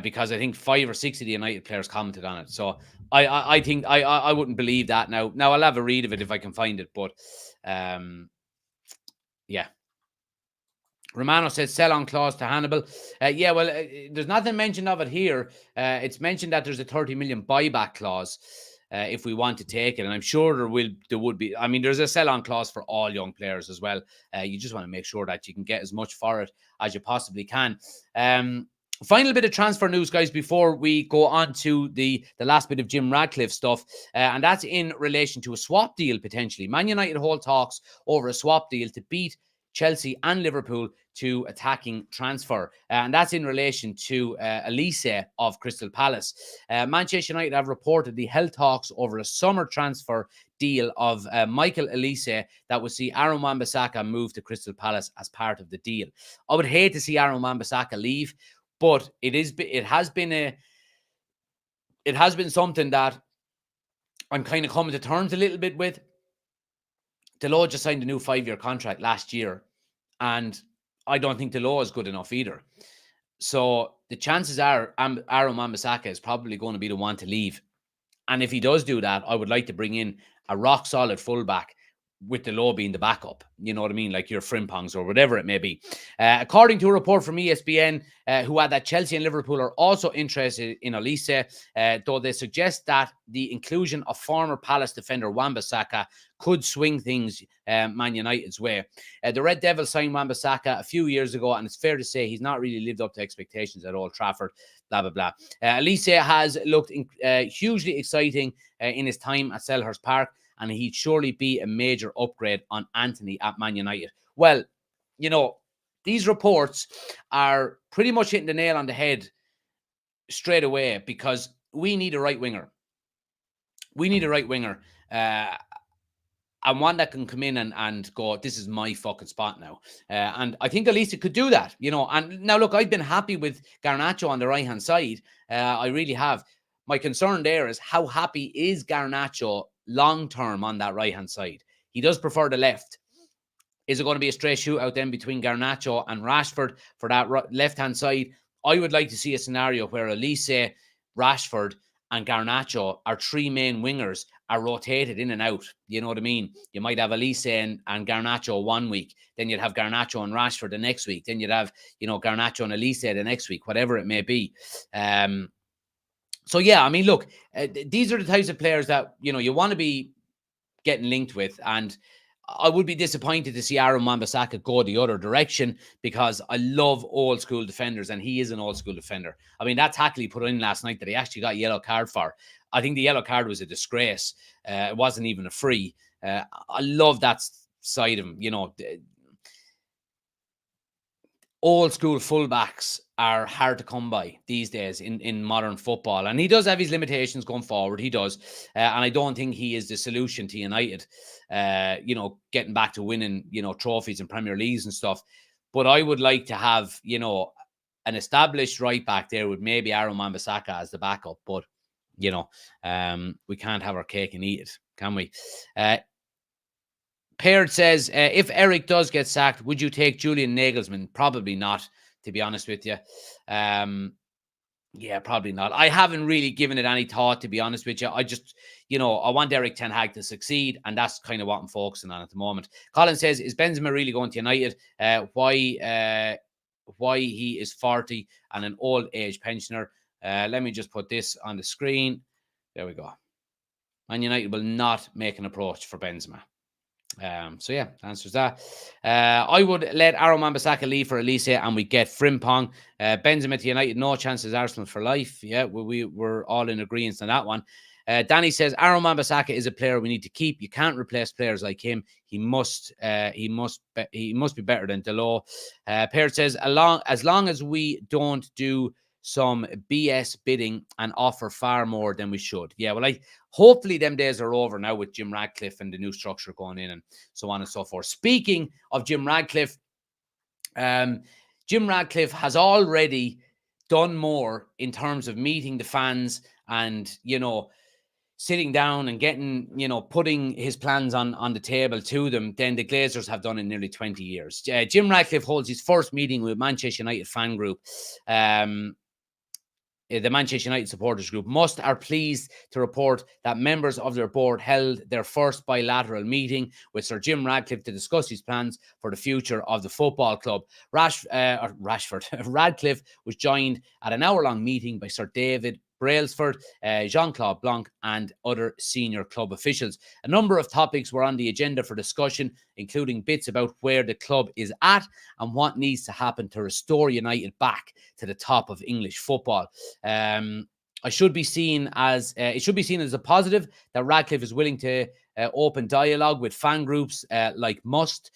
A: because I think 5 or 6 of the United players commented on it. So I think I wouldn't believe that now. Now I'll have a read of it if I can find it, but yeah. Romano says sell-on clause to Hannibal. There's nothing mentioned of it here. It's mentioned that there's a 30 million buyback clause if we want to take it. And I'm sure there would be. I mean, there's a sell-on clause for all young players as well. You just want to make sure that you can get as much for it as you possibly can. Final bit of transfer news, guys, before we go on to the last bit of Jim Radcliffe stuff. And that's in relation to a swap deal, potentially. Man United hold talks over a swap deal to beat Chelsea and Liverpool to attacking transfer. And that's in relation to Elise of Crystal Palace. Manchester United have reportedly held talks over a summer transfer deal of Michael Elise that would see Aaron Wan-Bissaka move to Crystal Palace as part of the deal. I would hate to see Aaron Wan-Bissaka leave, but it has been something that I'm kind of coming to terms a little bit with. Delors just signed a new 5-year contract last year, and I don't think Delors is good enough either. So the chances are Aaron Wan-Bissaka is probably going to be the one to leave. And if he does do that, I would like to bring in a rock-solid fullback with Delors being the backup. You know what I mean? Like your Frimpongs or whatever it may be. According to a report from ESPN, who had that Chelsea and Liverpool are also interested in Elise, though they suggest that the inclusion of former Palace defender Wan-Bissaka could swing things Man United's way. The Red Devils signed Wan-Bissaka a few years ago, and it's fair to say he's not really lived up to expectations at Old Trafford, blah, blah, blah. Elise has looked hugely exciting in his time at Selhurst Park, and he'd surely be a major upgrade on Anthony at Man United. Well, these reports are pretty much hitting the nail on the head straight away, because we need a right winger. We need a right winger. And one that can come in and go, this is my fucking spot now. And I think Elise could do that, And now, look, I've been happy with Garnacho on the right-hand side. I really have. My concern there is how happy is Garnacho long-term on that right-hand side. He does prefer the left. Is it going to be a straight shootout then between Garnacho and Rashford for that left-hand side? I would like to see a scenario where Elise, Rashford, and Garnacho, our three main wingers, are rotated in and out. You know what I mean? You might have Elise and Garnacho one week, then you'd have Garnacho and Rashford the next week, then you'd have, Garnacho and Elise the next week, whatever it may be. So yeah, I mean, look, these are the types of players that, you want to be getting linked with. And I would be disappointed to see Aaron Wan-Bissaka go the other direction, because I love old school defenders, and he is an old school defender. I mean, that tackle he put in last night that he actually got a yellow card for, I think the yellow card was a disgrace. It wasn't even a free. I love that side of him. Old school fullbacks are hard to come by these days in modern football. And he does have his limitations going forward. He does. And I don't think he is the solution to United, getting back to winning, trophies and Premier Leagues and stuff. But I would like to have, an established right back there with maybe Aaron Wan-Bissaka as the backup. But, we can't have our cake and eat it, can we? Paired says, if Eric does get sacked, would you take Julian Nagelsmann? Probably not, to be honest with you. Yeah, probably not. I haven't really given it any thought, to be honest with you. I just, I want Eric Ten Hag to succeed, and that's kind of what I'm focusing on at the moment. Colin says, is Benzema really going to United? Why he is 40 and an old age pensioner? Let me just put this on the screen. There we go. Man United will not make an approach for Benzema. So yeah, answers that. I would let Aaron Wan-Bissaka leave for Elise, and we get Frimpong. Benzema to United, no chances. Arsenal for life. Yeah, we're all in agreement on that one. Danny says Aaron Wan-Bissaka is a player we need to keep. You can't replace players like him. He must be better than Delors. Pear says as long as we don't do some BS bidding and offer far more than we should. Yeah, well, hopefully them days are over now with Jim Ratcliffe and the new structure going in and so on and so forth. Speaking of Jim Ratcliffe, Jim Ratcliffe has already done more in terms of meeting the fans and, sitting down and getting, putting his plans on the table to them than the Glazers have done in nearly 20 years. Jim Ratcliffe holds his first meeting with Manchester United fan group. The Manchester United supporters group are pleased to report that members of their board held their first bilateral meeting with Sir Jim Ratcliffe to discuss his plans for the future of the football club. Ratcliffe was joined at an hour-long meeting by Sir David Brailsford, Jean-Claude Blanc, and other senior club officials. A number of topics were on the agenda for discussion, including bits about where the club is at and what needs to happen to restore United back to the top of English football. It should be seen as a positive that Ratcliffe is willing to open dialogue with fan groups like Must,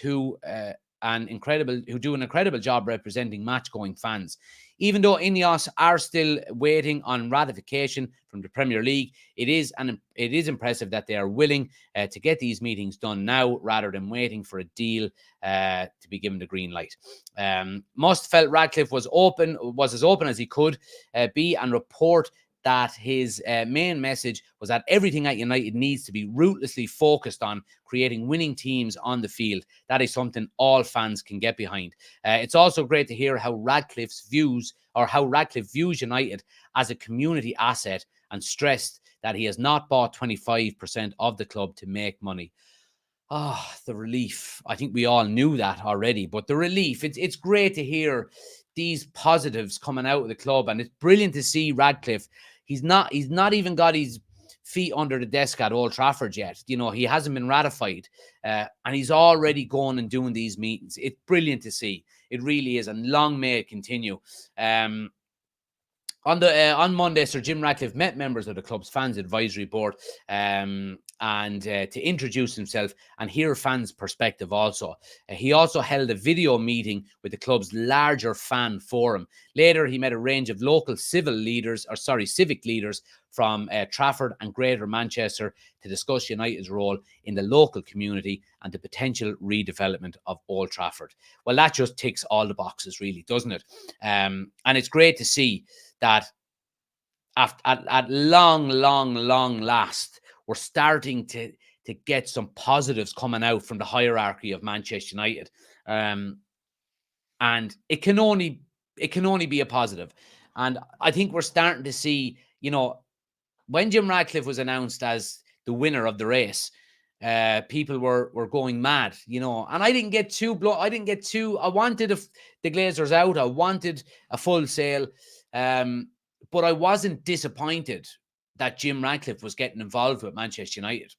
A: who do an incredible job representing match-going fans. Even though Ineos are still waiting on ratification from the Premier League, it is impressive that they are willing to get these meetings done now rather than waiting for a deal to be given the green light. Must felt Ratcliffe was as open as he could be, and report that his main message was that everything at United needs to be ruthlessly focused on creating winning teams on the field. That is something all fans can get behind. It's also great to hear how Ratcliffe views United as a community asset, and stressed that he has not bought 25% of the club to make money. The relief. I think we all knew that already, but the relief, it's great to hear these positives coming out of the club, and it's brilliant to see Ratcliffe. He's not even got his feet under the desk at Old Trafford yet. He hasn't been ratified, and he's already going and doing these meetings. It's brilliant to see. It really is, and long may it continue. On Monday, Sir Jim Ratcliffe met members of the club's fans advisory board and to introduce himself and hear fans' perspective also. He also held a video meeting with the club's larger fan forum. Later, he met a range of local civic leaders from Trafford and Greater Manchester to discuss United's role in the local community and the potential redevelopment of Old Trafford. Well, that just ticks all the boxes, really, doesn't it? And it's great to see that at long last, we're starting to get some positives coming out from the hierarchy of Manchester United. And it can only be a positive. And I think we're starting to see, when Jim Ratcliffe was announced as the winner of the race, people were going mad, you know. And I didn't get too I wanted the Glazers out. I wanted a full sale, but I wasn't disappointed that Jim Ratcliffe was getting involved with Manchester United.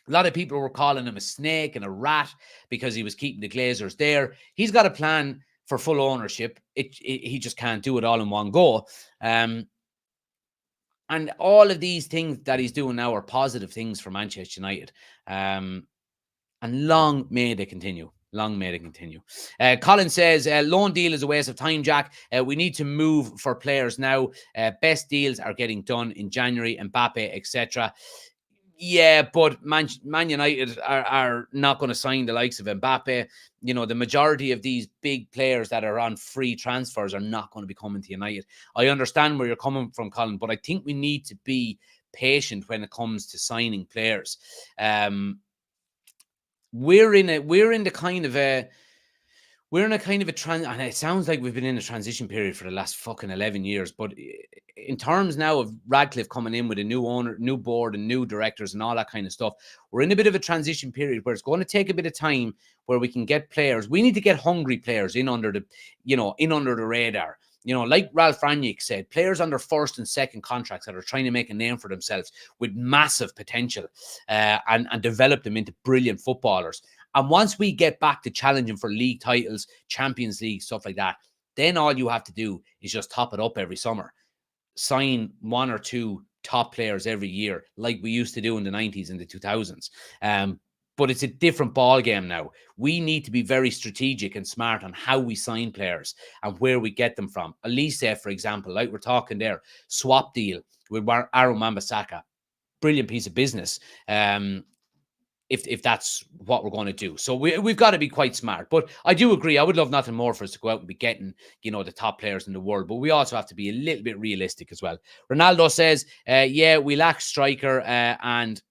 A: A lot of people were calling him a snake and a rat because he was keeping the Glazers there. He's got a plan for full ownership. He just can't do it all in one go. And all of these things that he's doing now are positive things for Manchester United. And long may they continue. Long may they continue. Colin says, loan deal is a waste of time, Jack. We need to move for players now. Best deals are getting done in January, Mbappe, etc. Yeah, but Man United are not going to sign the likes of Mbappe. You know, the majority of these big players that are on free transfers are not going to be coming to United. I understand where you're coming from, Colin, but I think we need to be patient when it comes to signing players. We're in a kind of a and it sounds like we've been in a transition period for the last fucking 11 years. But in terms now of Radcliffe coming in with a new owner, new board, and new directors and all that kind of stuff, we're in a bit of a transition period where it's going to take a bit of time where we can get players. We need to get hungry players in under the radar. You know, like Ralph Rangnick said, players under first and second contracts that are trying to make a name for themselves with massive potential and develop them into brilliant footballers. And once we get back to challenging for league titles, Champions League, stuff like that, then all you have to do is just top it up every summer. Sign one or two top players every year, like we used to do in the 90s and the 2000s. But it's a different ball game now. We need to be very strategic and smart on how we sign players and where we get them from. Elise, for example, like we're talking there, swap deal with Aaron Wan-Bissaka. Brilliant piece of business. If that's what we're going to do. So we've got to be quite smart. But I do agree. I would love nothing more for us to go out and be getting, you know, the top players in the world. But we also have to be a little bit realistic as well. Ronaldo says, yeah, we lack striker and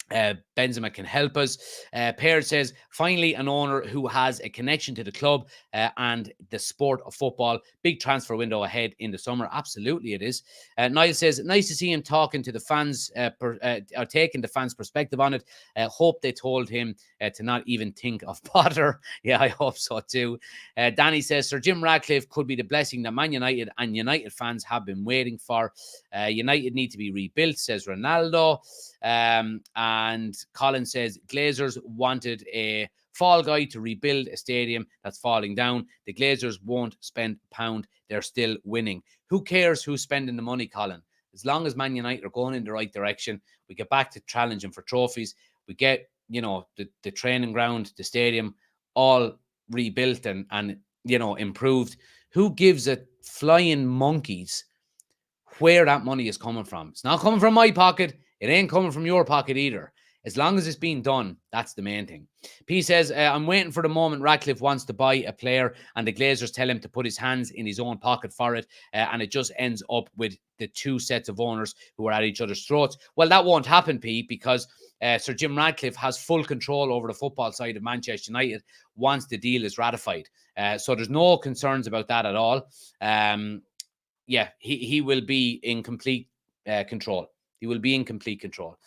A: Benzema can help us. Pear says, finally, an owner who has a connection to the club and the sport of football. Big transfer window ahead in the summer. Absolutely, it is. Niall says, nice to see him talking to the fans, or taking the fans' perspective on it. Hope they told him to not even think of Potter. Yeah, I hope so too. Danny says, Sir Jim Ratcliffe could be the blessing that Man United and United fans have been waiting for. United need to be rebuilt, says Ronaldo. And Colin says, Glazers wanted a fall guy to rebuild a stadium that's falling down. The Glazers won't spend a pound. They're still winning. Who cares who's spending the money, Colin? As long as Man United are going in the right direction, we get back to challenging for trophies. We get, you know, the training ground, the stadium, all rebuilt and you know, improved. Who gives a flying monkeys where that money is coming from? It's not coming from my pocket. It ain't coming from your pocket either. As long as it's being done, that's the main thing. P says, I'm waiting for the moment Ratcliffe wants to buy a player and the Glazers tell him to put his hands in his own pocket for it. And it just ends up with the two sets of owners who are at each other's throats. Well, that won't happen, P, because Sir Jim Ratcliffe has full control over the football side of Manchester United once the deal is ratified. So there's no concerns about that at all. Yeah, he will be in complete control. He will be in complete control.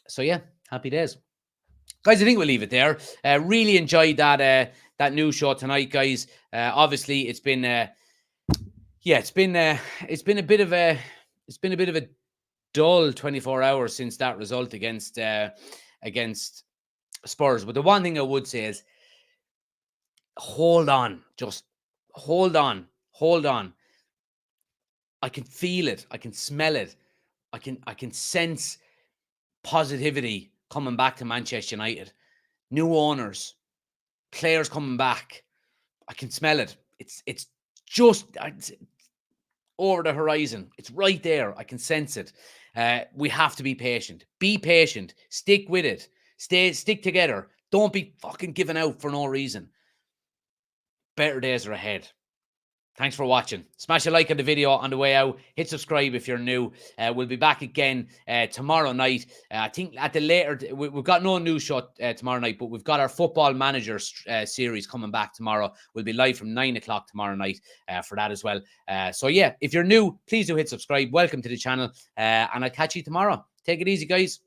A: So yeah, happy days, guys. I think we'll leave it there. Really enjoyed that news show tonight, guys. Obviously, it's been it's been a bit of a dull 24 hours since that result against Spurs. But the one thing I would say is, hold on, just hold on. I can feel it. I can smell it. I can sense positivity coming back to Manchester United. New owners, players coming back. I can smell it. It's just over the horizon. It's right there. I can sense it. We have to be patient. Be patient. Stick with it. Stick together. Don't be fucking giving out for no reason. Better days are ahead. Thanks for watching. Smash a like on the video on the way out. Hit subscribe if you're new. We'll be back again tomorrow night. I think at the later, we've got no news show tomorrow night, but we've got our Football Manager series coming back tomorrow. We'll be live from 9 o'clock tomorrow night for that as well. So yeah, if you're new, please do hit subscribe. Welcome to the channel, and I'll catch you tomorrow. Take it easy, guys.